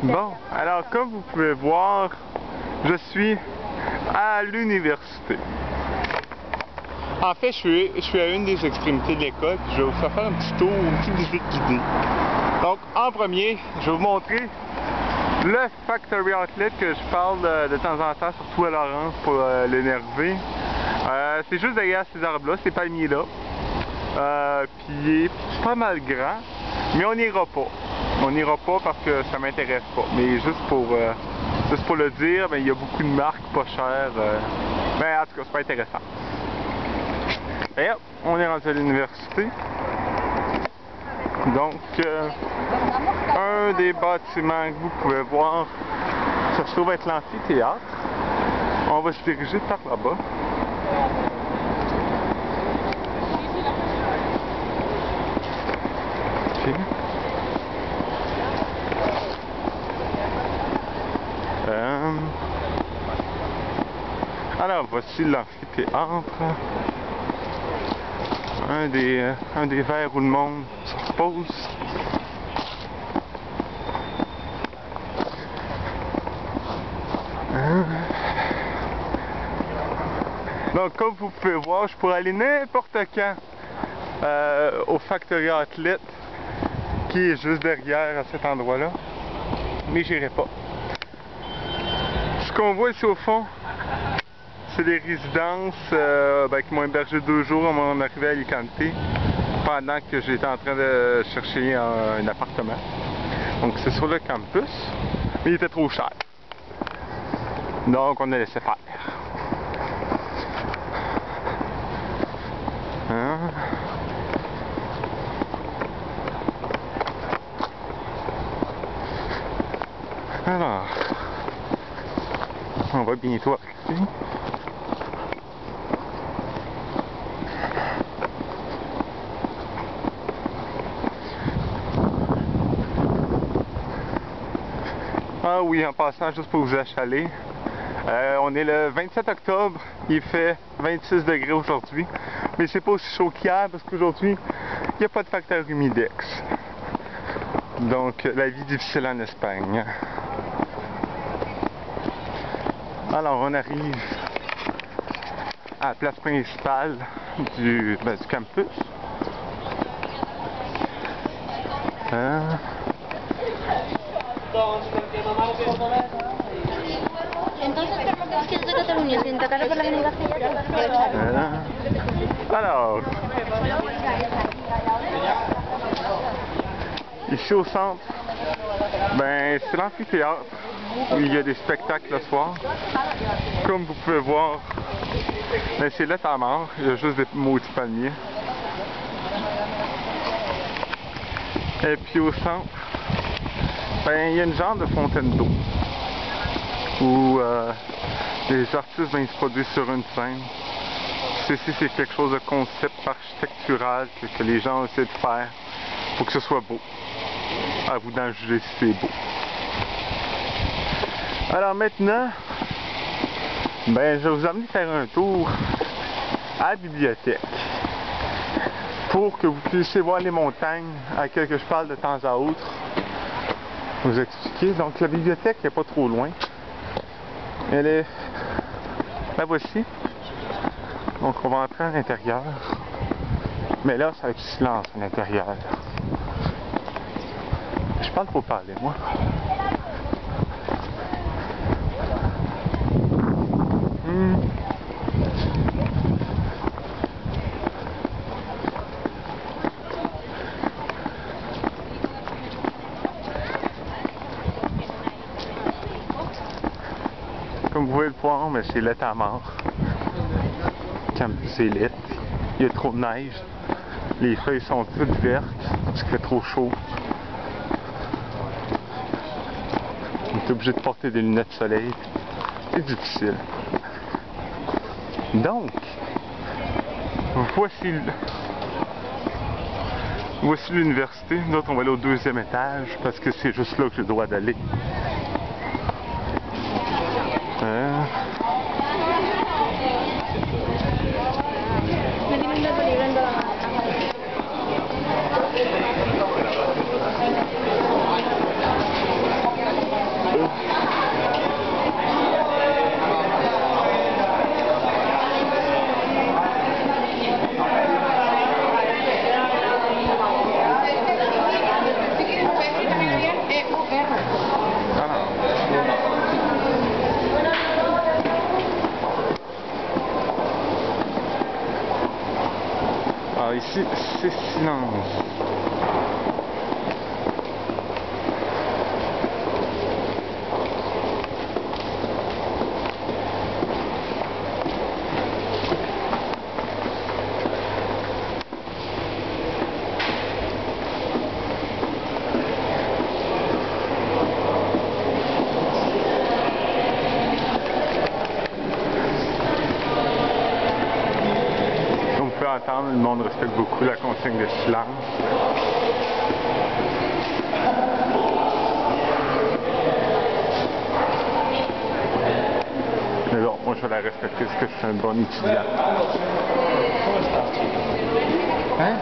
Bon, alors comme vous pouvez voir, je suis à l'université. En fait, je suis à une des extrémités de l'école, puis je vais vous faire un petit tour, une petite visite guidée. Donc, en premier, je vais vous montrer le Factory Outlet que je parle de temps en temps, surtout à Laurence pour l'énerver. C'est juste derrière ces arbres-là, ces palmiers-là. Puis il est pas mal grand, mais on n'ira pas. On n'ira pas parce que ça m'intéresse pas. Mais juste pour le dire, ben, il y a beaucoup de marques pas chères. Ben, en tout cas, c'est pas intéressant. Et hop, on est rendu à l'université. Donc, un des bâtiments que vous pouvez voir, ça se trouve être l'amphithéâtre. On va se diriger par là-bas. Okay. Alors, voici l'amphithéâtre. Un des verres où le monde se repose. Donc, comme vous pouvez voir, je pourrais aller n'importe quand au Factory Outlet, qui est juste derrière à cet endroit-là, mais j'irai pas. Ce qu'on voit ici au fond, c'est des résidences qui m'ont hébergé 2 jours à mon arrivée à Alicante, pendant que j'étais en train de chercher un appartement. Donc c'est sur le campus, mais il était trop cher. Donc on a laissé faire. Hein? Alors, on va bientôt arriver. Ah oui, en passant, juste pour vous achaler, on est le 27 octobre, il fait 26 degrés aujourd'hui, mais c'est pas aussi chaud qu'hier parce qu'aujourd'hui, il n'y a pas de facteur humidex. Donc, la vie difficile en Espagne. Alors, on arrive à la place principale du campus. Alors, ici au centre, ben, c'est l'amphithéâtre où il y a des spectacles le soir. Comme vous pouvez voir, ben, c'est lettre à mort, il y a juste des maudits palmiers. Et puis au centre, ben, il y a une genre de fontaine d'eau où les artistes ben, ils se produisent sur une scène. Ceci, c'est quelque chose de concept architectural que les gens essaient de faire pour que ce soit beau. À vous d'en juger si c'est beau. Alors maintenant, ben, je vais vous amener faire un tour à la bibliothèque pour que vous puissiez voir les montagnes à laquelle je parle de temps à autre. Vous expliquer. Donc la bibliothèque n'est pas trop loin. Elle est... La voici. Donc on va entrer à l'intérieur. Mais là, ça va être silence à l'intérieur. Je parle pour parler, moi. Comme vous pouvez le voir, mais c'est lettre à mort. Campus est lettre. Il y a trop de neige. Les feuilles sont toutes vertes parce qu'il fait trop chaud. On est obligé de porter des lunettes de soleil. C'est difficile. Donc, voici l'université. Nous autres, on va aller au 2e étage parce que c'est juste là que j'ai le droit d'aller. ici, c'est silence. Entendre, le monde respecte beaucoup la consigne de silence. Mais bon, moi je vais la respecter parce que c'est un bon étudiant. Hein?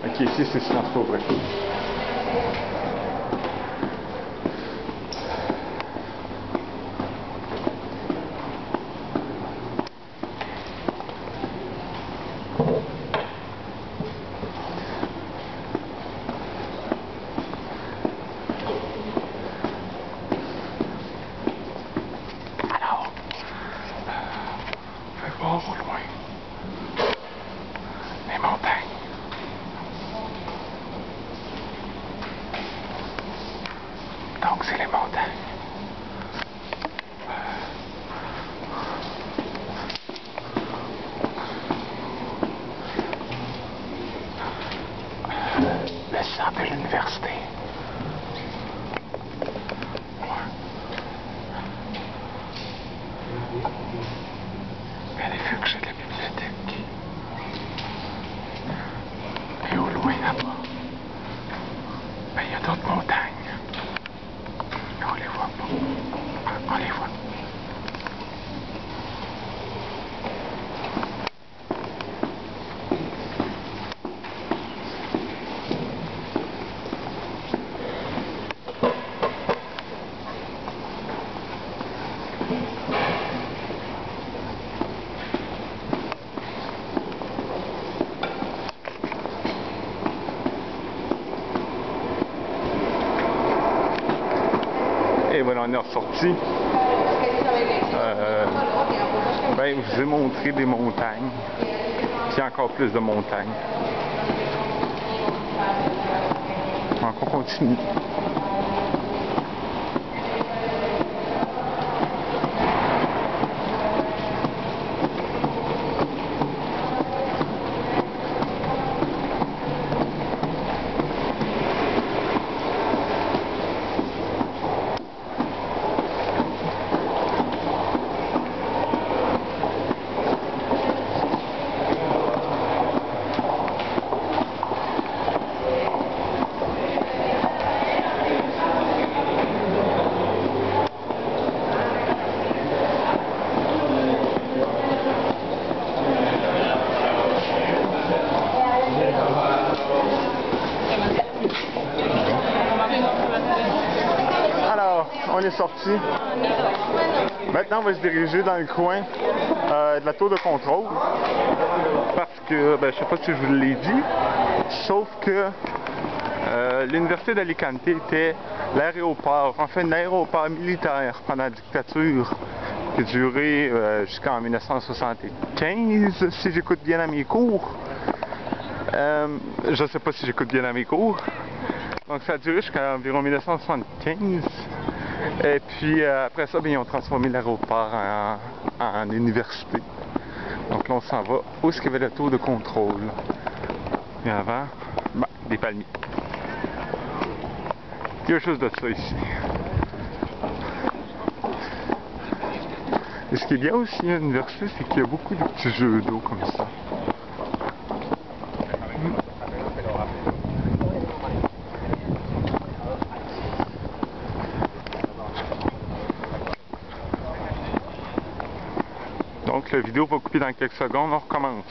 Ok, ici c'est silence pour vrai. Au loin, les montagnes. Donc c'est les montagnes. Le centre de l'université. Regardez, vu que j'ai de la bibliothèque. Et au loin là-bas, ben, il y a d'autres montagnes. Mais on les voit pas. On les voit. Et voilà, on est ressorti. Ben, je vous ai montré des montagnes. Puis encore plus de montagnes. Donc on continue. On est sorti. Maintenant, on va se diriger dans le coin de la tour de contrôle. Parce que, ben, je sais pas si je vous l'ai dit, sauf que l'université d'Alicante était l'aéroport, enfin l'aéroport militaire pendant la dictature qui a duré jusqu'en 1975, si j'écoute bien à mes cours. Je sais pas si j'écoute bien à mes cours. Donc ça a duré jusqu'à environ 1975. Et puis après ça, bien, ils ont transformé l'aéroport en université. Donc là, on s'en va où est-ce qu'il y avait la tour de contrôle. Et avant, ben, des palmiers. Quelque chose de ça ici. Et ce qui est bien aussi à l'université, c'est qu'il y a beaucoup de petits jeux d'eau comme ça. Donc la vidéo va couper dans quelques secondes, on recommence.